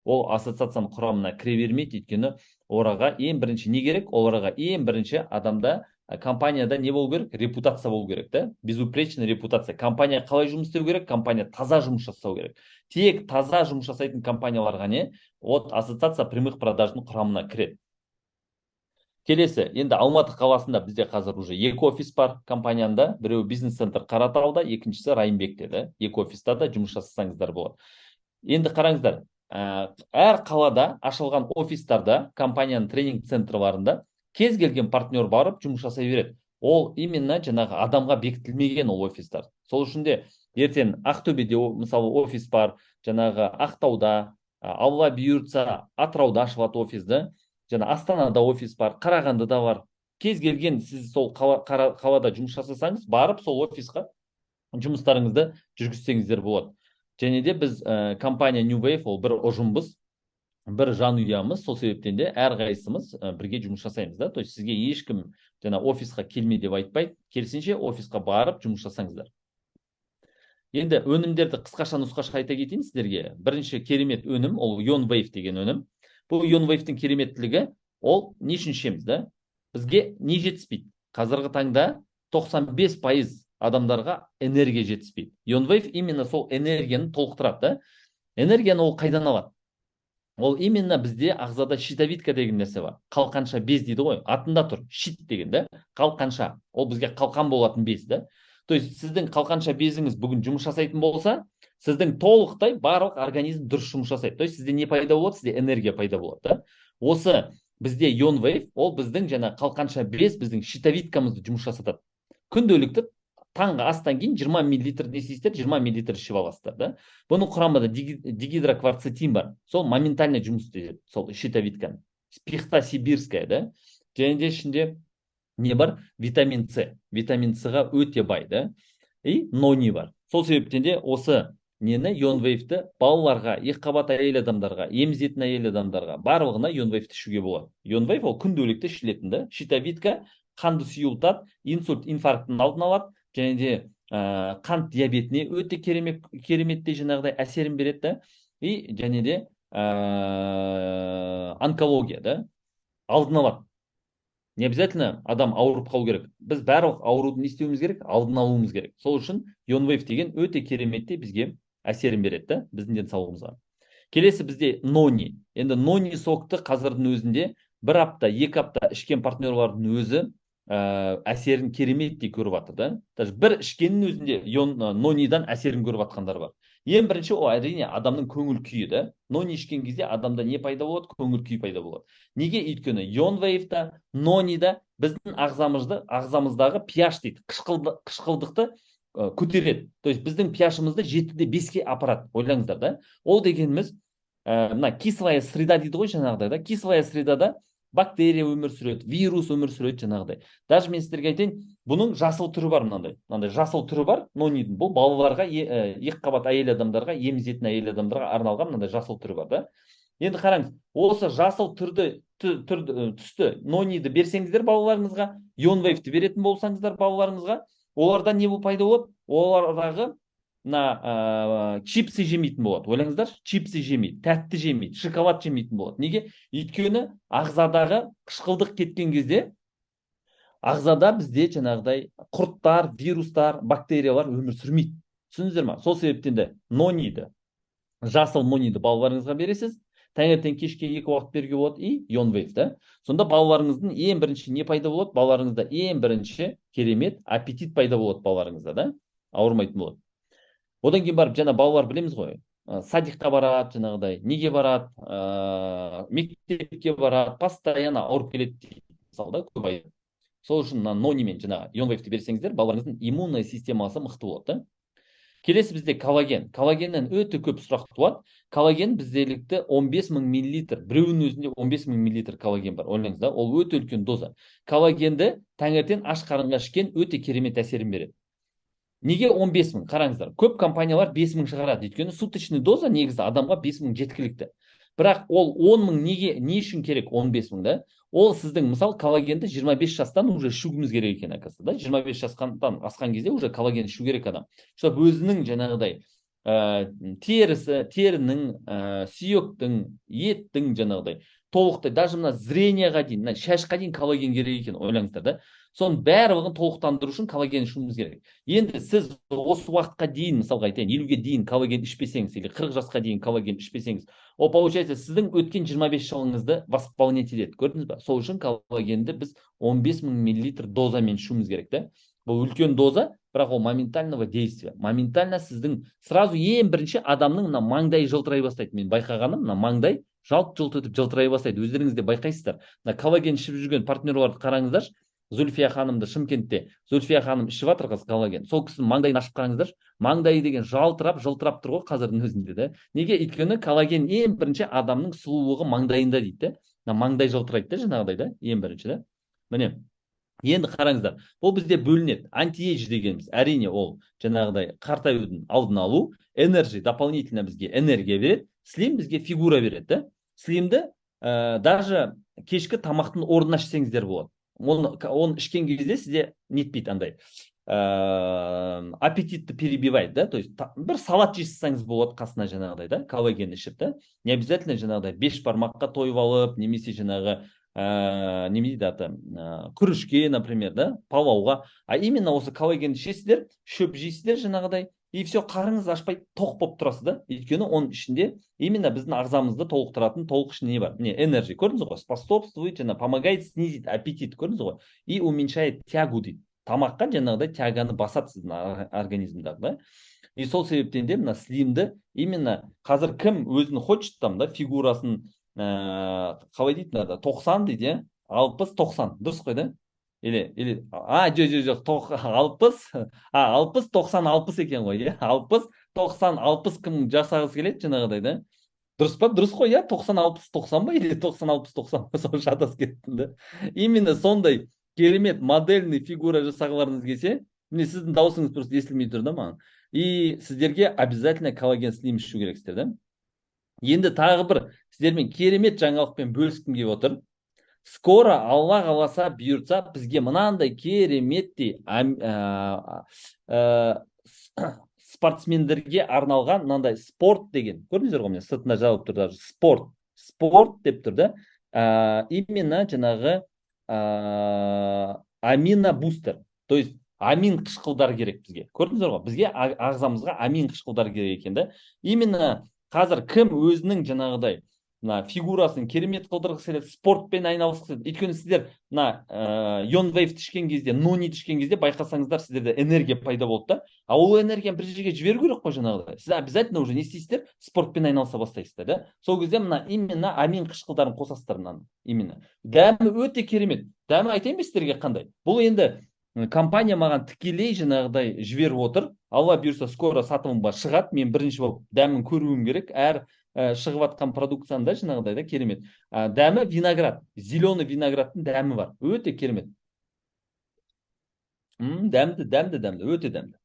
ол ассоциацияның құрамына кіре бермейді, өйткені оларға ең бірінші не керек? Оларға ең бірінші адамда компанияда не болу керек? Репутация болу керек, да? Безупречная репутация. Компания қалай жұмыс істеу керек? Компания таза жұмыс жасау керек. Тек таза жұмыс жасайтын компанияларға не? Вот ассоциация прямых продаждың құрамына кіреді. Келесі, енді Алматы қаласында бізде қазір уже 2 офис бар компанияда. Біреуі бизнес-центр Қаратауда, екіншісі Райымбекте, да? 2 офиста да жұмыс жасасаңыздар болады. Енді қараңыздар, әр қалада ашылған офистарда, компанияның тренинг центрларында кез келген партнер барып жұмыс жасай береді. Ол именно жаңағы адамға бекітілмеген ол офистар. Сол үшін де ертең Ақтөбеде мысалы офис бар, жаңағы Ақтауда, Алла бұйыртса Атырауда ашылады офисті, жаңа Астанада офис бар, Қарағандыда бар. Кез келген сіз сол қалада жұмыс жасасаңыз, барып сол офисқа жұмыстарыңызды жүргізсеңіздер болады. Және де біз компания New Wave ол бір ұжымбыз, бір жанұямыз, сол себептен де әрқайсымыз бірге жұмыс жасаймыз, да. То есть сізге ешкім жаңа офисқа келме деп айтпайды, керісінше офисқа барып жұмыс жасаңыздар. Енді өнімдерді қысқаша нұсқаша айта кетейін сіздерге. Бірінші керемет өнім ол Ion Wave деген өнім. Бұл Ion Wave'тің кереметтілігі ол не үшін ішеміз, да? Бізге не жетіспейді? Қазіргі таңда 95% адамдарға энергия жетіспейді. Ion Wave именно сол энергияны толықтырады, да? Энергияны ол қайдан алады? Ол именно бізде ағзада щитовидка деген нәрсе бар. Қалқанша без дейді ғой. Атында тұр. Щит деген, да? Қалқанша. Ол бізге қалқан болатын без, да? То есть сіздің қалқанша безіңіз бүгін жұмыс жасайтын болса, сіздің толықтай барлық организм дұрыс жұмыс жасайды. То есть сізде не пайда болады? Сізде энергия пайда болады, да? Осы бізде Ion Wave, ол біздің жаңа қалқанша без, біздің щитовидкамызды жұмыс жасатады. Күнделікті таңғы астан кейін 20 мл не істейсіздер, 20 мл ішіп аласыздар, да? Бұның құрамында дигидрокварцетин бар. Сол моментально жұмыс істейді, сол щитовидканы. Пихта сибирская, да? Және де ішінде не бар? Витамин С. Витамин С-ға өте бай, да? И нони бар. Сол себептен де осы нені Ion Wave'ті балаларға, екіқабат әйел адамдарға, емізетін әйел адамдарға барлығына Ion Wave'ті ішуге болады. Ion Wave ол күнделікті ішілетін, да? Щитовидка қанды сұйылтады, инсульт, инфаркттың алдын алады, және де қант диабетіне өте кереметте жаңағыдай әсерін береді, да? И және де онкология, да? Алдын алады. Не обязательно адам ауырып қалу керек. Біз барлық ауруды не істеуіміз керек? Алдын алуымыз керек. Сол үшін Ion Wave деген өте кереметте бізге әсерін береді, да? Біздің денсаулығымызға. Келесі бізде нони. Енді нони сокты қазірдің өзінде 1 апта, 2 апта ішкен партнерлардың өзі әсерін кереметтей көріп жатыр, да? Даже бір ішкеннің өзінде нонидан әсерін көріп жатқандар бар. Ең бірінші ол әрине адамның көңіл күйі, да? Нони ішкен кезде адамда не пайда болады? Көңіл күй пайда болады. Неге? Өйткені Ion Wave'да, нонida біздің ағзамыздағы pH дейді, қышқылдықты көтереді. То есть біздің pH-ымызды 7-де 5-ке апарады. Ойлаңыздар, да? Ол дегеніміз мына кислая среда дейді ғой жаңағыдай, да? Кислая средада бактерия өмір сүреді, вирус өмір сүреді жаңағыдай. Даже мен сіздерге айтайын, бұның жасыл түрі бар, мынандай жасыл түрі бар, нонидің. Бұл балаларға, екіқабат әйел адамдарға, емізетін әйел адамдарға арналған мынандай жасыл түрі бар, да? Енді қараңыз, осы жасыл түсті нониді берсеңіздер балаларыңызға, Ion Wave'ті беретін болсаңыздар балаларыңызға, оларда не пайда болады? Олардағы чипсы жемейтін болады. Ойлаңыздар, чипсы жемейді, тәтті жемейді, шоколад жемейтін болады. Неге? Өйткені ағзадағы қышқылдық кеткен кезде ағзада бізде жаңағыдай құрттар, вирустар, бактериялар өмір сүрмейді. Түсіндіңіздер ме? Сол себептен де нониді, жасыл нониді балаларыңызға бересіз. Таңертең кешке 2 уақыт беруге болады, и Ion Wave, да? Сонда балаларыңыздың ең бірінші не пайда болады? Балаларыңызда ең бірінші керемет аппетит пайда болады балаларыңызда, да? Ауырмайтын болады. Одан кейін барып, жаңа балалар білеміз ғой, садикқа барады, жаңағыдай, неге барады, мектепке барады, постоянно ауырып келеді дейді, мысалы, да, көп ай. Сол үшін нонимен жаңағы Ion Wave'ті берсеңіздер, балаларыңыздың иммунный системасы мықты болады, да? Келесі бізде коллаген. Коллагеннен өте көп сұрақ туады. Коллаген бізделікті 15 000 мл. Біреуінің өзінде 15 000 мл коллаген бар. Ойлаңыз, да? Ол өте үлкен доза. Коллагенді таңертең аш қарынға ішкен өте керемет әсерін береді. Неге 15 000? Қараңыздар. Көп компаниялар 5 000 шығарады. Өйткені суточный доза негізі адамға 5 000 жеткілікті. Бірақ ол 10 000 не үшін керек 15 000, да? Ол сіздің, мысалы, коллагенді 25 жастан уже ішуіміз керек екен, да? 25 жастан асқан кезде уже коллаген ішу керек адам. Чтобы өзінің жаңағыдай терінің, сүйектің, еттің жаңағыдай толықтай, даже мына зрениеға дейін, мына шашқа дейін коллаген керек екен, ойлаңыздар да. Соның барлығын толықтандыру үшін коллаген ішуіміз керек. Енді сіз осы уақытқа дейін, мысалға айтайын, 50-ге дейін коллаген ішпесеңіз, или 40 жасқа дейін коллаген ішпесеңіз, ол получается сіздің өткен 25 жылыңызды восполнять етеді. Көрдіңіз ба? Сол үшін коллагенді біз 15 000 мл дозамен ішуіміз керек, да? Бұл үлкен доза, бірақ ол моментального действия. Моментально сіздің сразу ең бірінші адамның мына маңдайы жылтырай бастайды. Мен байқағаным, мына маңдай жалт-жұлт етіп жылтырай бастайды. Өздеріңіз де байқайсыздар. Мына коллаген ішіп жүрген партнерларды қараңыздаршы. Зульфия ханымды Шымкентте, Зульфия ханым ішіп жатыр қыз коллаген. Сол кісінің маңдайын ашып қараңыздаршы. Маңдайы деген жалтырап, жылтырап тұр ғой қазірдің өзінде, да. Неге? Өйткені коллаген ең бірінші адамның сұлулығы маңдайында дейді, да. Маңдай жылтырайды, да, жаңағыдай, да, ең бірінші, да. Міне. Енді қараңыздар, бұл бізде бөлінеді. Антиэйдж дегеніміз, әрине ол жаңағыдай қартаюдың алдын алу, энержи дополнительно бізге энергия береді, слим бізге фигура береді, да. Слимді даже кешкі тамақтың орнына ішсеңіздер болады. Оны ішкен кезде сізде нетпейді андай, аппетитті перебивает, да. То есть бір салат жесеңіз болады қасына жаңағыдай, да, коллаген ішіп, да. Не обязательно жаңағыдай 5 бармаққа тойып алып, немесе жаңағы неме дейді аты, күрішке, например, да, палауға. А именно осы коллаген ішесіздер, шөп жейсіздер жаңағыдай, и все, қарыңыз ашпай тоқ болып тұрасыз, да. Өйткені оның ішінде именно біздің ағзамызды толықтыратын толық ішінде не бар? Міне, энержи, көрдіңіз ғой, способствует, жаңа помогает снизить аппетит, көрдіңіз ғой, и уменьшает тягу дейді. Тамаққа жаңағыдай тяганы басады сіздің организмдағы, да. И сол себептен де мына слимді именно қазір кім өзін хочет там, да, фигурасын қалай дейді, 90 дейді, 60-90, дұрыс қой, да? Или жоқ, 60-90-60 екен ғой, иә? 60-90-60 кім жасағысы келеді жаңағыдай, да? Дұрыс па? Дұрыс қой, иә? 90-60-90 ба? Или 90-60-90 ба? Сол шатас кеттім, да? Именно сондай керемет модельный фигура жасағыларыңыз келсе, міне сіздің даусыңыз просто естілмей тұр, да, маған. И сіздерге обязательно коллаген слим ішу керексіздер, да? Енді тағы бір сіздермен керемет жаңалықпен бөліскім келіп отыр. Скоро Алла қаласа бұйыртса бізге мынандай кереметтей спортсмендерге арналған мынандай спорт деген, көрдіңіздер ғой, мен сыртында жазылып тұр, даже спорт деп тұр, да. Именно жаңағы аминобустер, то есть амин қышқылдар керек бізге. Көрдіңіздер ғой, бізге ағзамызға амин қышқылдар керек екен, да. Именно қазір кім өзінің жаңағыдай мына фигурасын керемет қылдырғысы келеді, спортпен айналысқысы келеді. Өйткені сіздер мына ионвейвті ішкен кезде, нонит ішкен кезде байқасаңыздар, сіздерде энергия пайда болды, да. А ол энергияны бір жерге жіберу керек қой жаңағыдай. Сіз обязательно уже не істейсіздер, спортпен айналыса бастайсыздар, да. Сол кезде мына именно амин қышқылдарын қосасыздар мынаны. Именно. Дәмі өте керемет. Дәмі айтайын ба сіздерге қандай? Бұл енді компания маған тікелей жаңағыдай жіберіп отыр. Алла бұйырса скоро сатылымға шығады. Мен бірінші болып дәмін көруім керек. Әр шығып жатқан продукцияда жаңағыдай да керемет. Дәмі виноград, зеленый виноградтың дәмі бар. Өте керемет. Дәмді, өте дәмді.